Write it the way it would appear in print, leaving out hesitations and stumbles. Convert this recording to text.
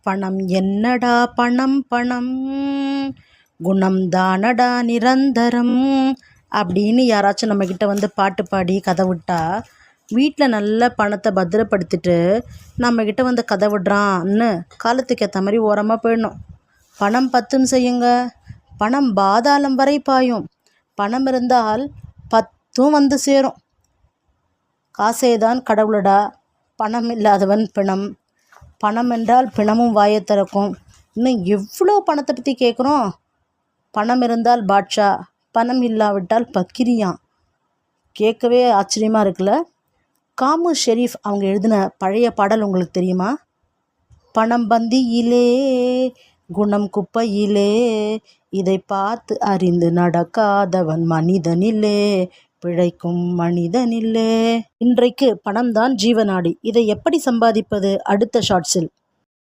பணம் என்னடா பணம் பணம் குணம் தானடா நிரந்தரம் அப்படின்னு யாராச்சும் நம்மக்கிட்ட வந்து பாட்டு பாடி கதை விட்டா வீட்டில் நல்ல பணத்தை பத்திரப்படுத்திட்டு நம்மக்கிட்ட வந்து கதை விடுறான்னு காலத்துக்கு ஏற்ற மாதிரி ஓரமாக போயிடணும். பணம் பத்தும் செய்யுங்க, பணம் பாதாளம் வரை பாயும். பணம் இருந்தால் பத்தும் வந்து சேரும். காசேதான் கடவுளடா, பணம் இல்லாதவன் பிணம். பணம் என்றால் பிணமும் வாயை திறக்கும். இன்னும் எவ்வளோ பணத்தை பற்றி கேட்குறோம். பணம் இருந்தால் பாட்ஷா, பணம் இல்லாவிட்டால் பக்கிரியான். கேட்கவே ஆச்சரியமாக இருக்குல்ல. காமு ஷெரீஃப் அவங்க எழுதின பழைய பாடல் உங்களுக்கு தெரியுமா? பணம் பந்தியிலே குணம் குப்பையிலே, இதை பார்த்து அறிந்து நடக்காதவன் மனிதனில்லே, பிழைக்கும் மனிதனில்லே. இன்றைக்கு பணம்தான் ஜீவநாடி. இதை எப்படி சம்பாதிப்பது? அடுத்த ஷார்ட்ஸில்.